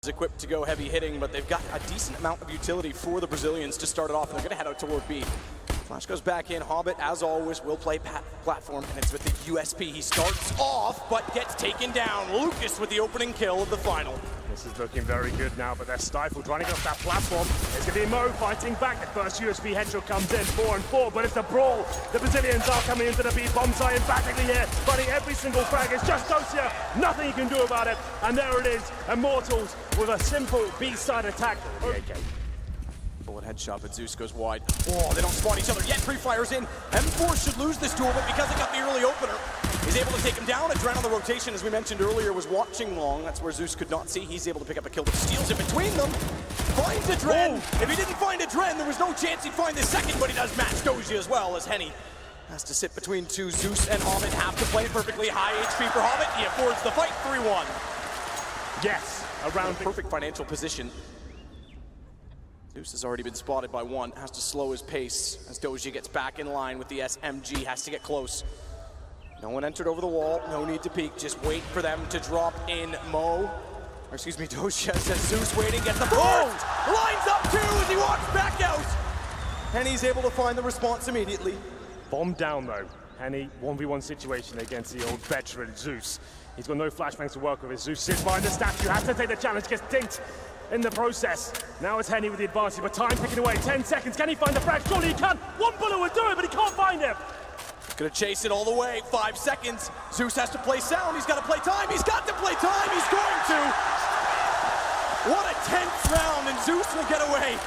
equipped to go heavy hitting, but they've got a decent amount of utility for the Brazilians to start it off, and they're going to head out toward B. Flash goes back in. Hobbit, as always, will play platform, and it's with the USP. He starts off, but gets taken down. Lucas with the opening kill of the final. This is looking very good now, but they're stifled, trying to get off that platform. It's going to be Mo fighting back. The first USB headshot comes in, 4 and 4, but it's a brawl. The Brazilians are coming into the B bomb site emphatically here, fighting every single frag. It's just Dosia, nothing you can do about it. And there it is, Immortals with a simple B-side attack. Okay. Bullet headshot, but Zeus goes wide. Oh, they don't spawn each other yet. Pre-fires in. M4 should lose this duel, but because it got the early opener, he's able to take him down. Adren on the rotation, as we mentioned earlier, was watching long. That's where Zeus could not see. He's able to pick up a kill, but steals it between them. Finds Adren. If he didn't find Adren, there was no chance he'd find the second, but he does match Doji as well, as Henny has to sit between two. Zeus and Hobbit have to play perfectly. High HP for Hobbit. He affords the fight 3-1. Yes, around perfect financial position. Zeus has already been spotted by one, has to slow his pace as Doji gets back in line with the SMG, has to get close. No one entered over the wall, no need to peek, just wait for them to drop in. Doji says Zeus waiting, gets the first! Lines up two as he walks back out! And he's able to find the response immediately. Bomb down though. Henny, 1v1 situation against the old veteran Zeus. He's got no flashbangs to work with. Zeus sits behind the statue, has to take the challenge, gets dinked in the process. Now it's Henny with the advantage, but time ticking away. 10 seconds, can he find the frag? Surely he can. One bullet would do it, but he can't find him. Gonna chase it all the way, 5 seconds. Zeus has to play sound, he's gotta play time, he's got to play time, he's going to. What a tense round, and Zeus will get away.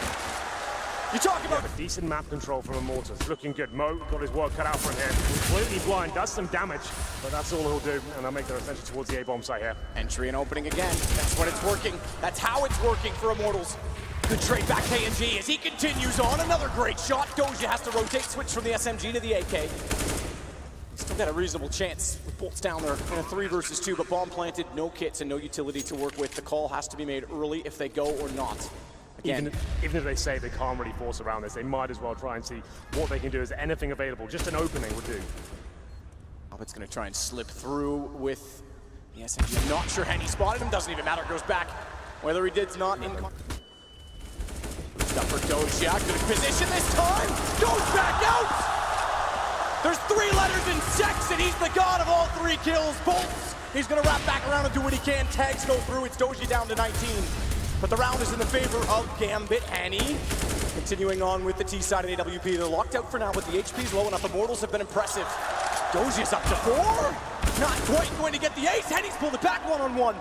You talk about decent map control from Immortals, looking good. Mo got his work cut out for him here. Completely blind, does some damage, but that's all he'll do, and they'll make their ascension towards the A-bomb site here. Entry and opening again. That's when it's working. That's how it's working for Immortals. Good trade back KNG as he continues on. Another great shot. Doja has to rotate, switch from the SMG to the AK. Still got a reasonable chance with bolts down there in a 3 versus 2, but bomb planted, no kits and no utility to work with. The call has to be made early if they go or not. Even if they say they can't really force around this, they might as well try and see what they can do. Is anything available? Just an opening would do. Hobbit's going to try and slip through with the SMG. I'm not sure Henny spotted him. Doesn't even matter. Goes back. Whether he did's not in. Stuff for Doja. Good position this time. Goes back out. There's 3 letters in sex, and he's the god of all 3 kills. Bolts. He's going to wrap back around and do what he can. Tags go through. It's Doji down to 19. But the round is in the favor of Gambit. Henny continuing on with the T side of the AWP. They're locked out for now, but the HP's low enough. Immortals have been impressive. Doji's up to 4. Not quite going to get the ace. Henny's pulled it back one-on-one.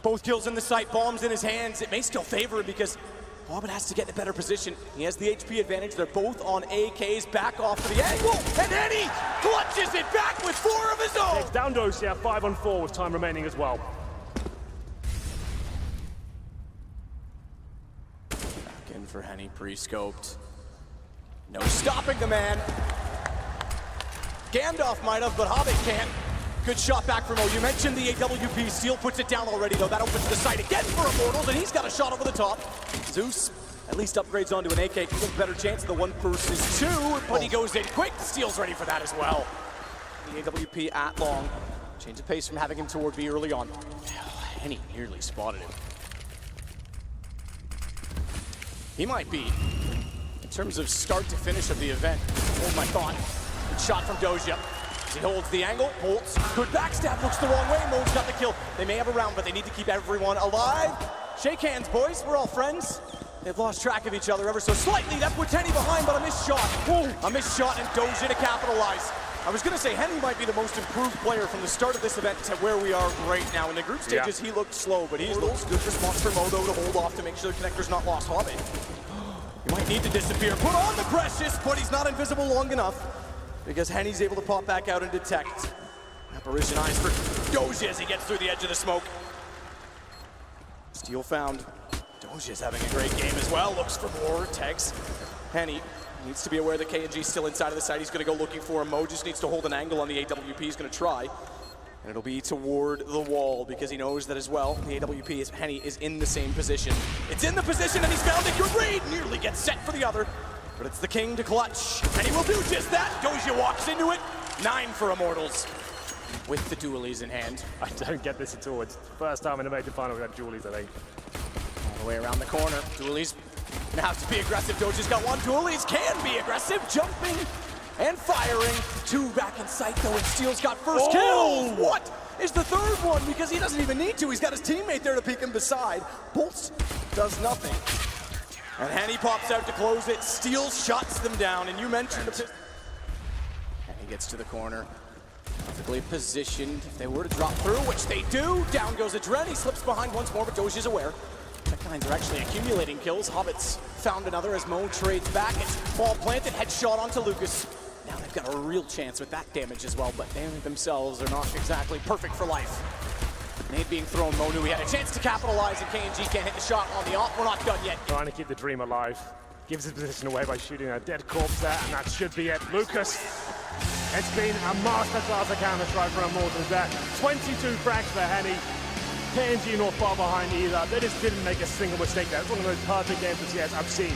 Both kills in the sight, bombs in his hands. It may still favor him because Hobbit has to get in a better position. He has the HP advantage. They're both on AKs, back off to the angle, and Henny clutches it back with 4 of his own. It's down Dosia, 5 on 4 with time remaining as well. For Henny, pre-scoped. No stopping the man. Gandalf might have, but Hobbit can't. Good shot back from O. You mentioned the AWP. Steel puts it down already, though. That opens the sight again for Immortals, and he's got a shot over the top. Zeus at least upgrades onto an AK. Gives him a better chance of the 1 versus 2, but he goes in quick. Steel's ready for that as well. The AWP at long. Change of pace from having him toward B early on. Henny nearly spotted him. He might be, in terms of start to finish of the event, hold my thought. Good shot from Doja. He holds the angle, bolts. Good backstab, looks the wrong way. Mo's got the kill. They may have a round, but they need to keep everyone alive. Shake hands, boys. We're all friends. They've lost track of each other ever so slightly. That puts Henny behind, but a missed shot. A missed shot, and Doja to capitalize. I was going to say Henny might be the most improved player from the start of this event to where we are right now. In the group stages, he looked slow, but he's looked good response for Modo to hold off to make sure the connector's not lost. Hobbit, he might need to disappear. Put on the Precious, but he's not invisible long enough because Henny's able to pop back out and detect. Apparition eyes for Doja as he gets through the edge of the smoke. Steel found. Doja's having a great game as well. Looks for more. Tags Henny. Needs to be aware that KNG's still inside of the site. He's going to go looking for him. Mo just needs to hold an angle on the AWP. He's going to try. And it'll be toward the wall because he knows that as well. The AWP is Henny is in the same position. It's in the position and he's found it. Good read. Nearly gets set for the other. But it's the king to clutch. And he will do just that. Doja walks into it. 9 for Immortals. with the dualies in hand. I don't get this at all. It's the first time in a major final we've had dualies, I think. All the way around the corner. Dualies gonna have to be aggressive. Doja's got one. Dualies can be aggressive, jumping and firing. Two back in sight though, and Steel's got first kill. What is the third one? Because he doesn't even need to. He's got his teammate there to peek him beside. Bolts does nothing. And Henny pops out to close it. Steel shuts them down. And you mentioned the... And he gets to the corner. Perfectly positioned. If they were to drop through, which they do, down goes Adren. He slips behind once more, but Doja's aware. Tech9s are actually accumulating kills. Hobbits found another as Mo trades back. It's ball planted, headshot onto Lucas. Now they've got a real chance with that damage as well, but they themselves are not exactly perfect for life. Nade being thrown, Mo knew he had a chance to capitalize, and KNG can't hit the shot on the off. We're not done yet. Trying to keep the dream alive. Gives his position away by shooting a dead corpse there, and that should be it. Lucas, it's been a masterclass of Counter-Strike for Immortals there. 22 frags for Henny. KNG not far behind either. They just didn't make a single mistake there. It's one of the most perfect games of CS I've seen.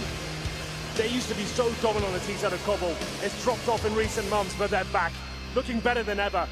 They used to be so dominant on the T-side of Cobble. It's dropped off in recent months, but they're back. Looking better than ever.